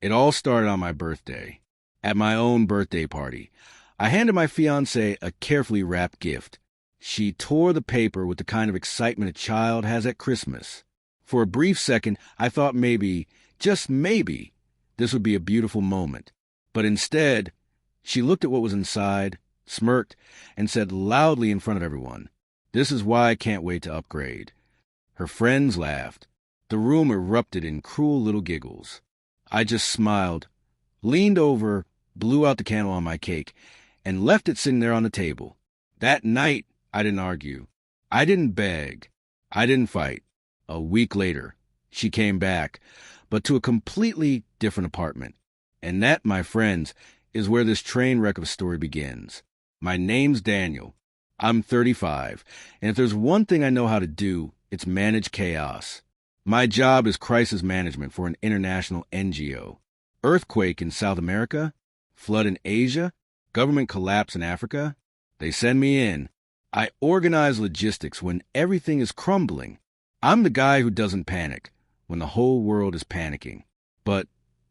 It all started on my birthday. At my own birthday party, I handed my fiancée a carefully wrapped gift. She tore the paper with the kind of excitement a child has at Christmas. For a brief second, I thought maybe, just maybe, this would be a beautiful moment. But instead, she looked at what was inside, smirked, and said loudly in front of everyone, "This is why I can't wait to upgrade." Her friends laughed. The room erupted in cruel little giggles. I just smiled, leaned over, blew out the candle on my cake, and left it sitting there on the table. That night, I didn't argue. I didn't beg. I didn't fight. A week later, she came back, but to a completely different apartment. And that, my friends, is where this train wreck of a story begins. My name's Daniel. I'm 35, and if there's one thing I know how to do, it's manage chaos. My job is crisis management for an international NGO. Earthquake in South America, flood in Asia, government collapse in Africa. They send me in. I organize logistics when everything is crumbling. I'm the guy who doesn't panic when the whole world is panicking. But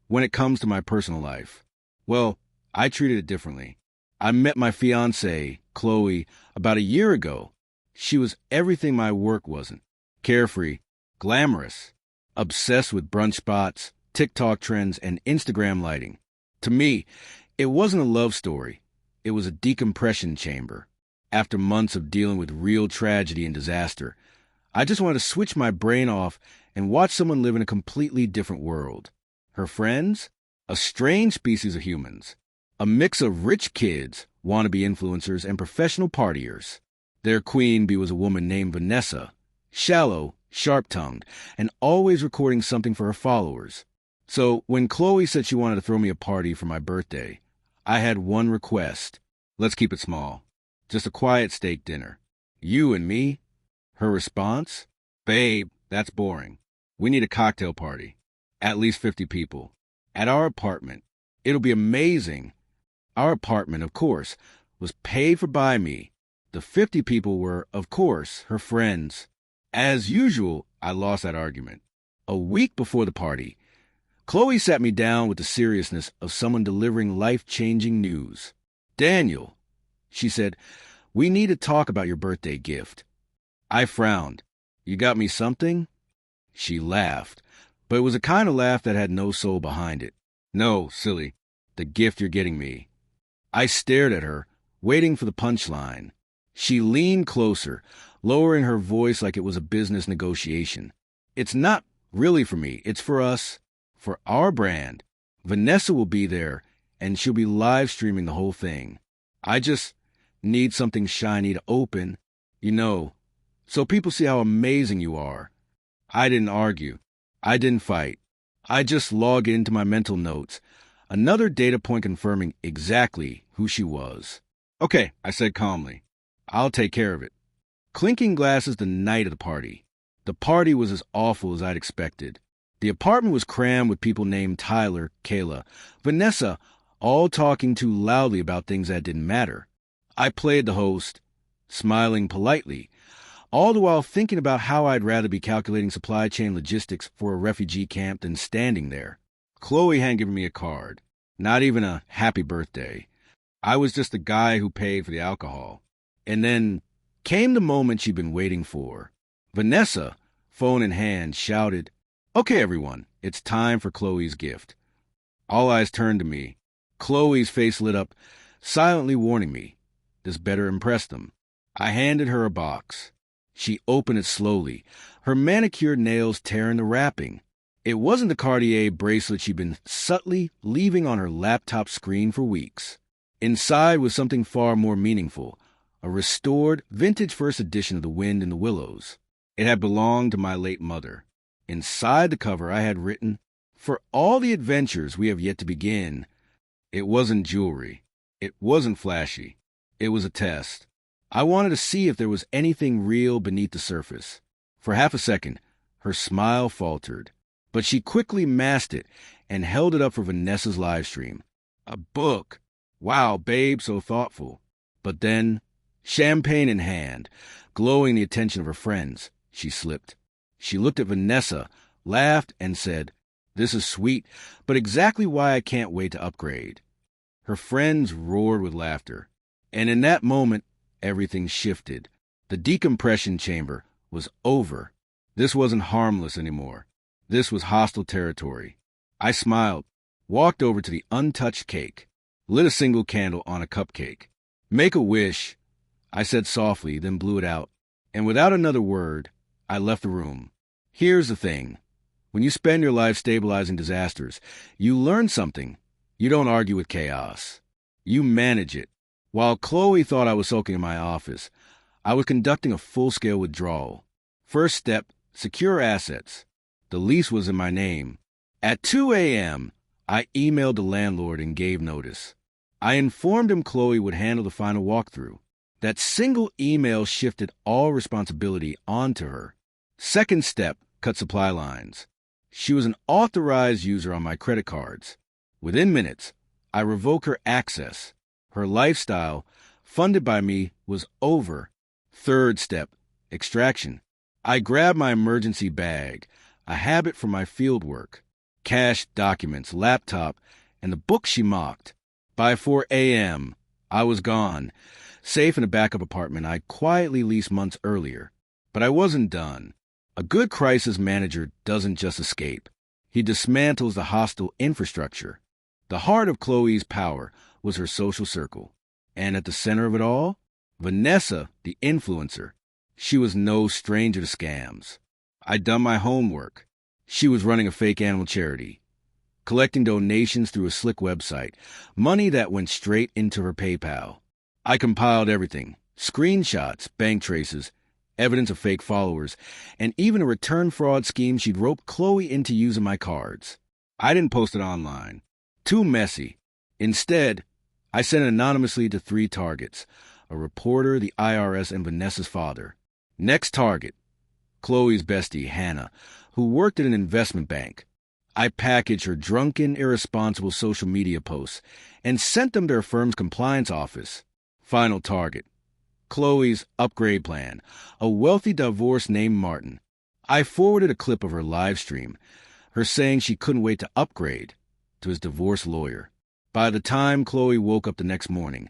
when it comes to my personal life, well, I treated it differently. I met my fiancée, Chloe, about a year ago. She was everything my work wasn't. Carefree, glamorous, obsessed with brunch spots, TikTok trends, and Instagram lighting. To me, it wasn't a love story. It was a decompression chamber. After months of dealing with real tragedy and disaster, I just wanted to switch my brain off and watch someone live in a completely different world. Her friends? A strange species of humans. A mix of rich kids, wannabe influencers, and professional partiers. Their queen bee was a woman named Vanessa, shallow, sharp-tongued, and always recording something for her followers. So when Chloe said she wanted to throw me a party for my birthday, I had one request. Let's keep it small. Just a quiet steak dinner. You and me? Her response? Babe, that's boring. We need a cocktail party. At least 50 people. At our apartment. It'll be amazing. Our apartment, of course, was paid for by me. The 50 people were, of course, her friends. As usual, I lost that argument. A week before the party, Chloe sat me down with the seriousness of someone delivering life-changing news. "Daniel," she said, "we need to talk about your birthday gift." I frowned. "You got me something?" She laughed, but it was a kind of laugh that had no soul behind it. "No, silly. The gift you're getting me." I stared at her, waiting for the punchline. She leaned closer, lowering her voice like it was a business negotiation. "It's not really for me. It's for us. For our brand. Vanessa will be there, and she'll be live streaming the whole thing. I just need something shiny to open, so people see how amazing you are." I didn't argue. I didn't fight. I just logged into my mental notes, another data point confirming exactly who she was. "Okay," I said calmly. "I'll take care of it." Clinking glasses the night of the party. The party was as awful as I'd expected. The apartment was crammed with people named Tyler, Kayla, Vanessa, all talking too loudly about things that didn't matter. I played the host, smiling politely, all the while thinking about how I'd rather be calculating supply chain logistics for a refugee camp than standing there. Chloe hadn't given me a card, not even a happy birthday. I was just the guy who paid for the alcohol. And then came the moment she'd been waiting for. Vanessa, phone in hand, shouted, "Okay, everyone, it's time for Chloe's gift." All eyes turned to me. Chloe's face lit up, silently warning me. This better impress them. I handed her a box. She opened it slowly, her manicured nails tearing the wrapping. It wasn't the Cartier bracelet she'd been subtly leaving on her laptop screen for weeks. Inside was something far more meaningful, a restored, vintage first edition of The Wind in the Willows. It had belonged to my late mother. Inside the cover I had written, "For all the adventures we have yet to begin." It wasn't jewelry. It wasn't flashy. It was a test. I wanted to see if there was anything real beneath the surface. For half a second, her smile faltered, but she quickly masked it and held it up for Vanessa's live stream. A book. Wow, babe, so thoughtful. But then, champagne in hand, glowing the attention of her friends, she slipped. She looked at Vanessa, laughed, and said, This is sweet, but exactly why I can't wait to upgrade." Her friends roared with laughter. And in that moment, everything shifted. The decompression chamber was over. This wasn't harmless anymore. This was hostile territory. I smiled, walked over to the untouched cake, lit a single candle on a cupcake. "Make a wish," I said softly, then blew it out. And without another word, I left the room. Here's the thing. When you spend your life stabilizing disasters, you learn something. You don't argue with chaos. You manage it. While Chloe thought I was sulking in my office, I was conducting a full-scale withdrawal. First step, secure assets. The lease was in my name. At 2 a.m., I emailed the landlord and gave notice. I informed him Chloe would handle the final walkthrough. That single email shifted all responsibility onto her. Second step, cut supply lines. She was an authorized user on my credit cards. Within minutes, I revoked her access. Her lifestyle, funded by me, was over. Third step, extraction. I grabbed my emergency bag, a habit from my field work, cash, documents, laptop, and the book she mocked. By 4 a.m., I was gone, safe in a backup apartment I quietly leased months earlier. But I wasn't done. A good crisis manager doesn't just escape. He dismantles the hostile infrastructure. The heart of Chloe's power was her social circle. And at the center of it all, Vanessa, the influencer. She was no stranger to scams. I'd done my homework. She was running a fake animal charity, collecting donations through a slick website, money that went straight into her PayPal. I compiled everything, screenshots, bank traces, evidence of fake followers, and even a return fraud scheme she'd roped Chloe into using my cards. I didn't post it online. Too messy. Instead, I sent it anonymously to 3 targets: a reporter, the IRS, and Vanessa's father. Next target, Chloe's bestie, Hannah, who worked at an investment bank. I packaged her drunken, irresponsible social media posts and sent them to her firm's compliance office. Final target, Chloe's upgrade plan, a wealthy divorced named Martin. I forwarded a clip of her live stream, her saying she couldn't wait to upgrade, to his divorce lawyer. By the time Chloe woke up the next morning,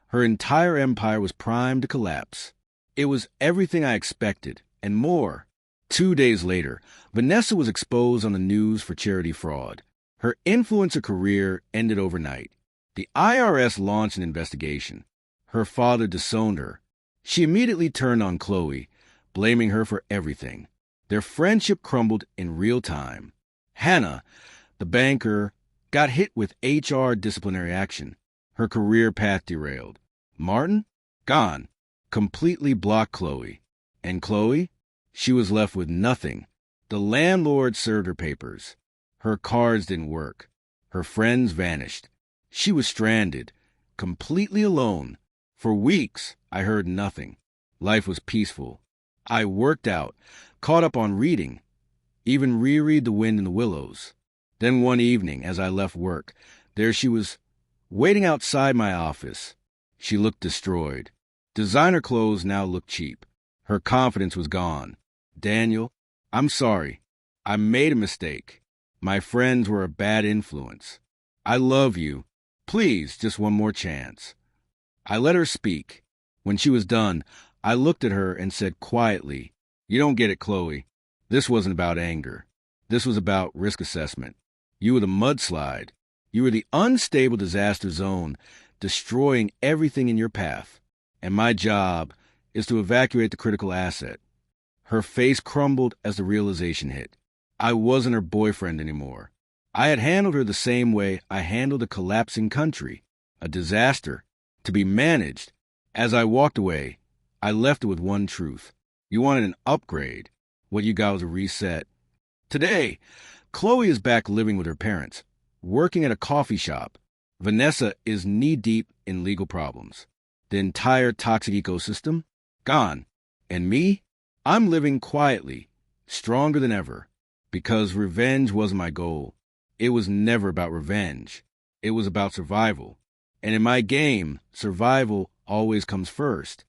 her entire empire was primed to collapse. It was everything I expected, and more. 2 days later, Vanessa was exposed on the news for charity fraud. Her influencer career ended overnight. The IRS launched an investigation. Her father disowned her. She immediately turned on Chloe, blaming her for everything. Their friendship crumbled in real time. Hannah, the banker, got hit with HR disciplinary action. Her career path derailed. Martin? Gone. Completely blocked Chloe. And Chloe? She was left with nothing. The landlord served her papers. Her cards didn't work. Her friends vanished. She was stranded, completely alone. For weeks, I heard nothing. Life was peaceful. I worked out, caught up on reading, even reread The Wind in the Willows. Then one evening, as I left work, there she was, waiting outside my office. She looked destroyed. Designer clothes now looked cheap. Her confidence was gone. "Daniel, I'm sorry. I made a mistake. My friends were a bad influence. I love you. Please, just one more chance." I let her speak. When she was done, I looked at her and said quietly, "You don't get it, Chloe. This wasn't about anger. This was about risk assessment. You were the mudslide. You were the unstable disaster zone, destroying everything in your path. And my job is to evacuate the critical asset." Her face crumbled as the realization hit. I wasn't her boyfriend anymore. I had handled her the same way I handled a collapsing country, a disaster, to be managed. As I walked away, I left her with one truth. You wanted an upgrade. What you got was a reset. Today, Chloe is back living with her parents, working at a coffee shop. Vanessa is knee-deep in legal problems. The entire toxic ecosystem? Gone. And me? I'm living quietly, stronger than ever, because revenge wasn't my goal. It was never about revenge. It was about survival. And in my game, survival always comes first.